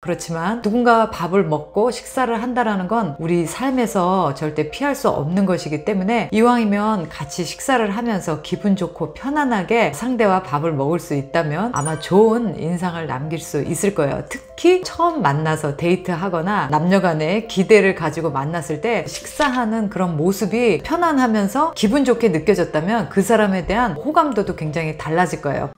그렇지만 누군가 밥을 먹고 식사를 한다는 건 우리 삶에서 절대 피할 수 없는 것이기 때문에 이왕이면 같이 식사를 하면서 기분 좋고 편안하게 상대와 밥을 먹을 수 있다면 아마 좋은 인상을 남길 수 있을 거예요. 특히 처음 만나서 데이트하거나 남녀간의 기대를 가지고 만났을 때 식사하는 그런 모습이 편안하면서 기분 좋게 느껴졌다면 그 사람에 대한 호감도도 굉장히 달라질 거예요.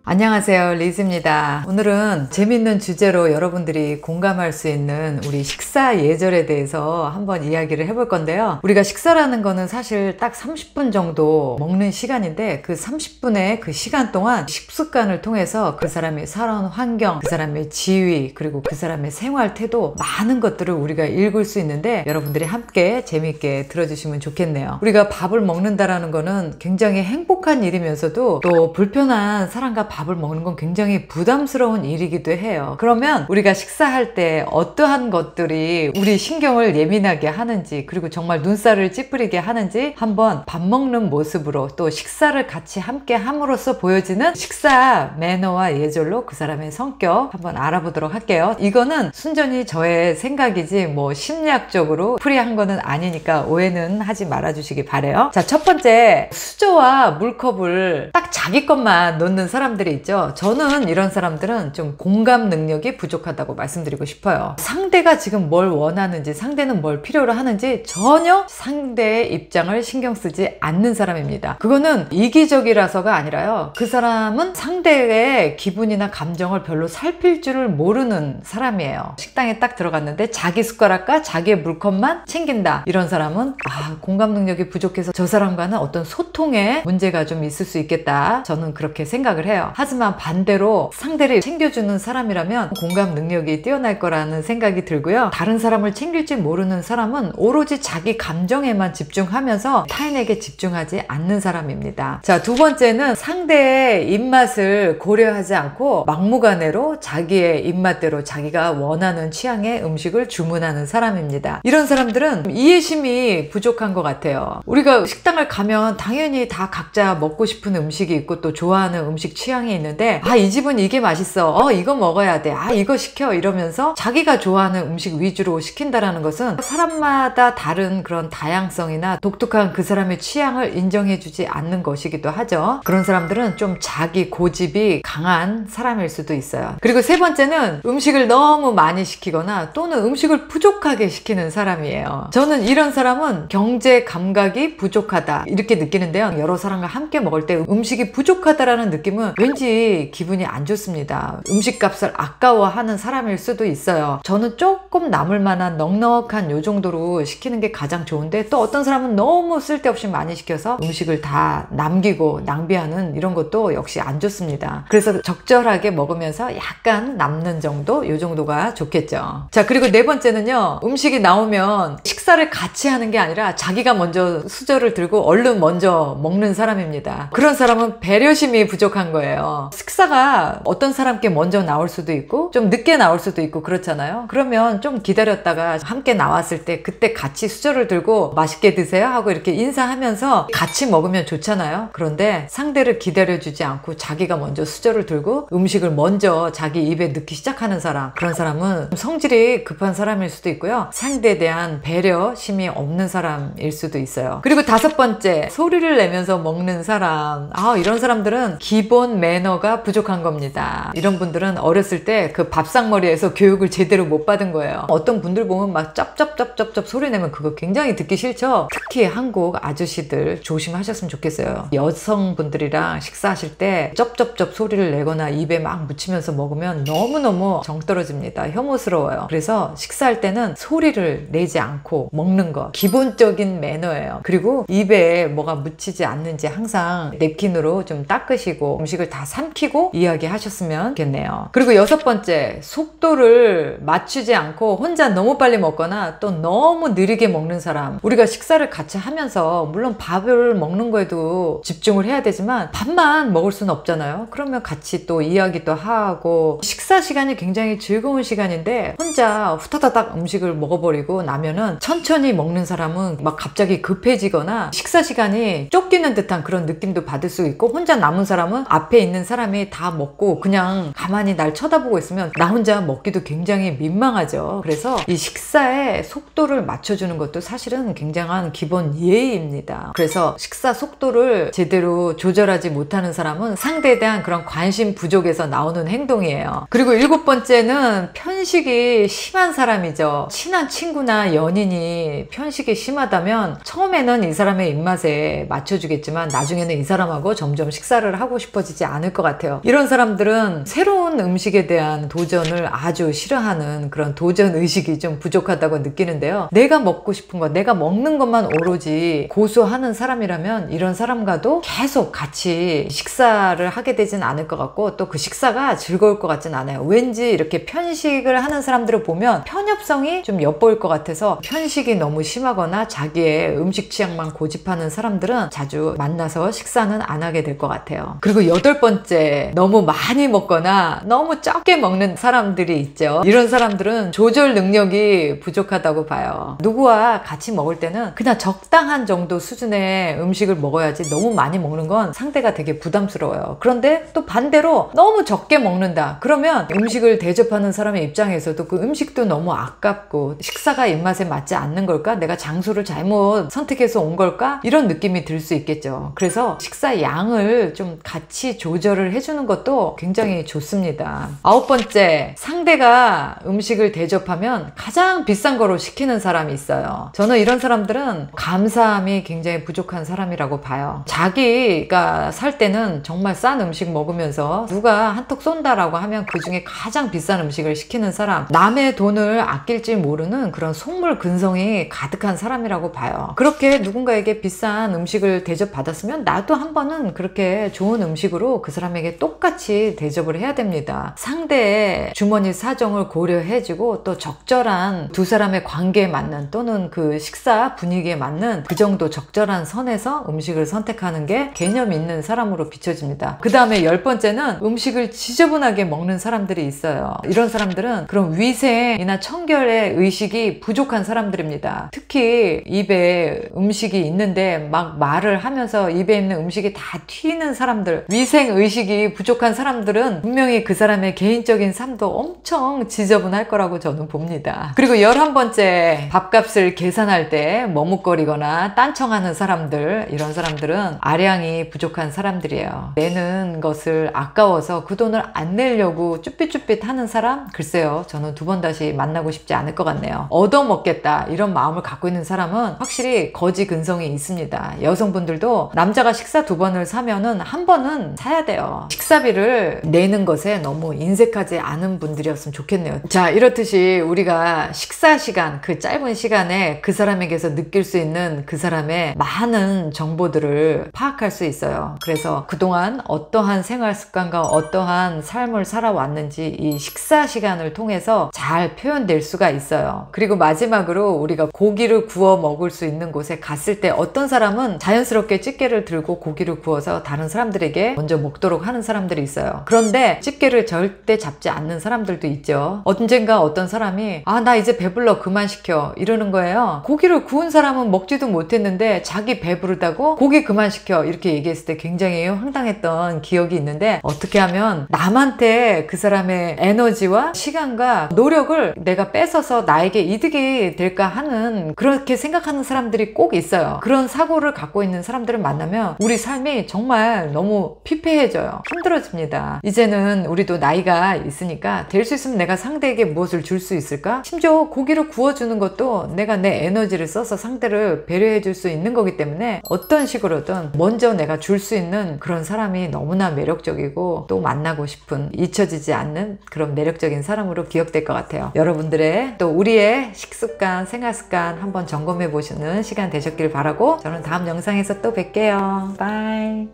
안녕하세요, 리즈입니다. 오늘은 재밌는 주제로 여러분들이 공감할 수 있는 우리 식사 예절에 대해서 한번 이야기를 해볼 건데요. 우리가 식사라는 거는 사실 딱 30분 정도 먹는 시간인데 그 30분의 그 시간 동안 식습관을 통해서 그 사람의 살아온 환경, 그 사람의 지위, 그리고 그 사람의 생활 태도, 많은 것들을 우리가 읽을 수 있는데 여러분들이 함께 재밌게 들어주시면 좋겠네요. 우리가 밥을 먹는다라는 거는 굉장히 행복한 일이면서도 또 불편한 사람과 밥을 먹는 건 굉장히 부담스러운 일이기도 해요. 그러면 우리가 식사할 때 어떠한 것들이 우리 신경을 예민하게 하는지, 그리고 정말 눈살을 찌푸리게 하는지 한번 밥 먹는 모습으로 또 식사를 같이 함께 함으로써 보여지는 식사 매너와 예절로 그 사람의 성격 한번 알아보도록 할게요. 이거는 순전히 저의 생각이지 뭐 심리학적으로 풀이한 거는 아니니까 오해는 하지 말아 주시기 바래요. 자, 첫 번째, 수저와 물컵을 딱 자기 것만 놓는 사람들이 있죠. 저는 이런 사람들은 좀 공감 능력이 부족하다고 말씀드리고 싶어요. 상대가 지금 뭘 원하는지, 상대는 뭘 필요로 하는지 전혀 상대의 입장을 신경 쓰지 않는 사람입니다. 그거는 이기적이라서가 아니라요, 그 사람은 상대의 기분이나 감정을 별로 살필 줄을 모르는 사람이에요. 식당에 딱 들어갔는데 자기 숟가락과 자기의 물컵만 챙긴다. 이런 사람은 공감 능력이 부족해서 저 사람과는 어떤 소통에 문제가 좀 있을 수 있겠다, 저는 그렇게 생각을 해요. 하지만 반대로 상대를 챙겨주는 사람이라면 공감 능력이 뛰어날 거라는 생각이 들고요. 다른 사람을 챙길 줄 모르는 사람은 오로지 자기 감정에만 집중하면서 타인에게 집중하지 않는 사람입니다. 자, 두 번째는 상대의 입맛을 고려하지 않고 막무가내로 자기의 입맛대로 자기가 원하는 취향의 음식을 주문하는 사람입니다. 이런 사람들은 이해심이 부족한 것 같아요. 우리가 식당을 가면 당연히 다 각자 먹고 싶은 음식이 있고 또 좋아하는 음식 취향이 있는데, 이 집은 이게 맛있어, 이거 먹어야 돼, 이거 시켜, 이러면서 자기가 좋아하는 음식 위주로 시킨다라는 것은 사람마다 다른 그런 다양성이나 독특한 그 사람의 취향을 인정해주지 않는 것이기도 하죠. 그런 사람들은 좀 자기 고집이 강한 사람일 수도 있어요. 그리고 세 번째는 음식을 너무 많이 시키거나 또는 음식을 부족하게 시키는 사람이에요. 저는 이런 사람은 경제 감각이 부족하다 이렇게 느끼는데요. 여러 사람과 함께 먹을 때 음식이 부족하다라는 느낌은 왠지 기분이 안 좋습니다. 음식값을 아까워하는 사람일 수도 있어요. 저는 조금 남을 만한 넉넉한 요 정도로 시키는 게 가장 좋은데, 또 어떤 사람은 너무 쓸데없이 많이 시켜서 음식을 다 남기고 낭비하는 이런 것도 역시 안 좋습니다. 그래서 적절하게 먹으면서 약간 남는 정도, 요 정도가 좋겠죠. 자, 그리고 네 번째는요, 음식이 나오면 식사를 같이 하는 게 아니라 자기가 먼저 수저를 들고 얼른 먼저 먹는 사람입니다. 그런 사람은 배려심이 부족한 거예요. 식사가 어떤 사람께 먼저 나올 수도 있고 좀 늦게 나올 수도 있고 그렇잖아요. 그러면 좀 기다렸다가 함께 나왔을 때 그때 같이 수저를 들고 맛있게 드세요 하고 이렇게 인사하면서 같이 먹으면 좋잖아요. 그런데 상대를 기다려주지 않고 자기가 먼저 수저를 들고 음식을 먼저 자기 입에 넣기 시작하는 사람, 그런 사람은 성질이 급한 사람일 수도 있고요, 상대에 대한 배려심이 없는 사람일 수도 있어요. 그리고 다섯 번째, 소리를 내면서 먹는 사람. 이런 사람들은 기본 매너가 부족한 겁니다. 이런 분들은 어렸을 때 그 밥상머리에서 교육을 제대로 못 받은 거예요. 어떤 분들 보면 막 쩝쩝쩝쩝쩝 소리 내면 그거 굉장히 듣기 싫죠. 특히 한국 아저씨들 조심하셨으면 좋겠어요. 여성분들이랑 식사하실 때 쩝쩝쩝 소리를 내거나 입에 막 묻히면서 먹으면 너무너무 정 떨어집니다. 혐오스러워요. 그래서 식사할 때는 소리를 내지 않고 먹는 거 기본적인 매너예요. 그리고 입에 뭐가 묻히지 않는지 항상 냅킨으로 좀 닦으시고 음식을 다 삼키고 이야기하셨으면 좋겠네요. 그리고 6번째, 속도를 맞추지 않고 혼자 너무 빨리 먹거나 또 너무 느리게 먹는 사람. 우리가 식사를 같이 하면서 물론 밥을 먹는 거에도 집중을 해야 되지만 밥만 먹을 수는 없잖아요. 그러면 같이 또 이야기도 하고 식사 시간이 굉장히 즐거운 시간인데 혼자 후다다닥 음식을 먹어버리고 나면은 천천히 먹는 사람은 막 갑자기 급해지거나 식사 시간이 쫓기는 듯한 그런 느낌도 받을 수 있고, 혼자 남은 사람은 앞에 있는 사람이 다 먹고 그냥 가만히 날 쳐다보고 있으면 나 혼자 먹기도 굉장히 민망하죠. 그래서 이 식사의 속도를 맞춰주는 것도 사실은 굉장한 기본 예의입니다. 그래서 식사 속도를 제대로 조절하지 못하는 사람은 상대에 대한 그런 관심 부족에서 나오는 행동이에요. 그리고 7번째는 편식이 심한 사람이죠. 친한 친구나 연인이 편식이 심하다면 처음에는 이 사람의 입맛에 맞춰주겠지만 나중에는 이 사람하고 점점 식사를 하고 싶어지지 않을 것 같아요. 이런 사람들은 새로운 음식에 대한 도전을 아주 싫어하는 그런 도전 의식이 좀 부족하다고 느끼는데요. 내가 먹고 싶은 것, 내가 먹는 것만 오로지 고수하는 사람이라면 이런 사람과도 계속 같이 식사를 하게 되진 않을 것 같고, 또 그 식사가 즐거울 것 같진 않아요. 왠지 이렇게 편식을 하는 사람들을 보면 편협성이 좀 엿보일 것 같아서 편식이 너무 심하거나 자기의 음식 취향만 고집하는 사람들은 자주 만나서 식사는 안 하게 될 것 같아요. 그리고 8번째, 너무 많이 먹거나 너무 적게 먹는 사람들이 있죠. 이런 사람들은 조절 능력이 부족하다고 봐요. 누구와 같이 먹을 때는 그냥 적당한 정도 수준의 음식을 먹어야지 너무 많이 먹는 건 상대가 되게 부담스러워요. 그런데 또 반대로 너무 적게 먹는다 그러면 음식을 대접하는 사람의 입장에서도 그 음식도 너무 아깝고 식사가 입맛에 맞지 않는 걸까? 내가 장소를 잘못 선택해서 온 걸까? 이런 느낌이 들 수 있겠죠. 그래서 식사 양을 좀 같이 조절을 해주는 것도 굉장히 좋습니다. 9번째, 상대가 음식을 대접하면 가장 비싼 거로 시키는 사람이 있어요. 저는 이런 사람들은 감사함이 굉장히 부족한 사람이라고 봐요. 자기가 살 때는 정말 싼 음식 먹으면서 누가 한턱 쏜다라고 하면 그 중에 가장 비싼 음식을 시키는 사람, 남의 돈을 아낄 줄 모르는 그런 속물 근성이 가득한 사람이라고 봐요. 그렇게 누군가에게 비싼 음식을 대접받았으면 나도 한 번은 그렇게 좋은 음식으로 그 사람에게 똑같이 대접을 해야 됩니다. 상대의 주머니 사정을 고려해주고 또 적절한 두 사람의 관계에 맞는 또는 그 식사 분위기에 맞는 그 정도 적절한 선에서 음식을 선택하는 게 개념 있는 사람으로 비춰집니다. 그 다음에 10번째는 음식을 지저분하게 먹는 사람들이 있어요. 이런 사람들은 그런 위생이나 청결의 의식이 부족한 사람들입니다. 특히 입에 음식이 있는데 막 말을 하면서 입에 있는 음식이 다 튀는 사람들, 위생 의식이 부족한 사람들은 분명히 그 사람의 개인적인 삶도 엄청 지저분할 거라고 저는 봅니다. 그리고 11번째, 밥값을 계산할 때 머뭇거리거나 딴청하는 사람들, 이런 사람들은 아량이 부족한 사람들이에요. 내는 것을 아까워서 그 돈을 안 내려고 쭈삣쭈삣 하는 사람? 글쎄요, 저는 두 번 다시 만나고 싶지 않을 것 같네요. 얻어먹겠다 이런 마음을 갖고 있는 사람은 확실히 거지 근성이 있습니다. 여성분들도 남자가 식사 2번을 사면은 한 번은 사야 돼요. 식사비를 내는 것에 너무 인색하지 않은 분들이었으면 좋겠네요. 자, 이렇듯이 우리가 식사 시간, 그 짧은 시간에 그 사람에게서 느낄 수 있는 그 사람의 많은 정보들을 파악할 수 있어요. 그래서 그동안 어떠한 생활 습관과 어떠한 삶을 살아왔는지 이 식사 시간을 통해서 잘 표현될 수가 있어요. 그리고 마지막으로 우리가 고기를 구워 먹을 수 있는 곳에 갔을 때 어떤 사람은 자연스럽게 집게를 들고 고기를 구워서 다른 사람들에게 먼저 먹도록 하는 사람들이 있어요. 그런데 집게를 절대 잡지 않는 사람들도 있죠. 언젠가 어떤 사람이 나 이제 배불러 그만 시켜 이러는 거예요. 고기를 구운 사람은 먹지도 못했는데 자기 배부르다고 고기 그만 시켜 이렇게 얘기했을 때 굉장히 황당했던 기억이 있는데, 어떻게 하면 남한테 그 사람의 에너지와 시간과 노력을 내가 뺏어서 나에게 이득이 될까 하는, 그렇게 생각하는 사람들이 꼭 있어요. 그런 사고를 갖고 있는 사람들을 만나면 우리 삶이 정말 너무 피폐해져요. 힘들어집니다. 이제는 우리도 나이가 있으니까 될 수 있으면 내가 상대에게 무엇을 줄 수 있을까? 심지어 고기를 구워주는 것도 내가 내 에너지를 써서 상대를 배려해 줄 수 있는 거기 때문에 어떤 식으로든 먼저 내가 줄 수 있는 그런 사람이 너무나 매력적이고 또 만나고 싶은, 잊혀지지 않는 그런 매력적인 사람으로 기억될 것 같아요. 여러분들의 또 우리의 식습관, 생활습관 한번 점검해 보시는 시간 되셨길 바라고, 저는 다음 영상에서 또 뵐게요. 바이.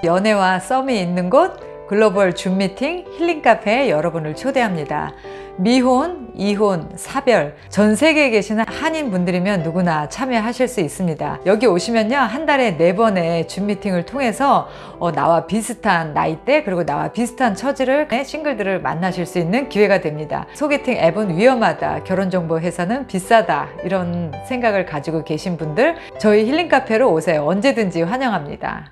연애와 썸이 있는 곳 글로벌 줌 미팅 힐링 카페에 여러분을 초대합니다. 미혼, 이혼, 사별 전 세계에 계시는 한인 분들이면 누구나 참여하실 수 있습니다. 여기 오시면요 한 달에 4번의 줌 미팅을 통해서 나와 비슷한 나이대 그리고 나와 비슷한 처지를 싱글들을 만나실 수 있는 기회가 됩니다. 소개팅 앱은 위험하다, 결혼정보 회사는 비싸다 이런 생각을 가지고 계신 분들 저희 힐링 카페로 오세요. 언제든지 환영합니다.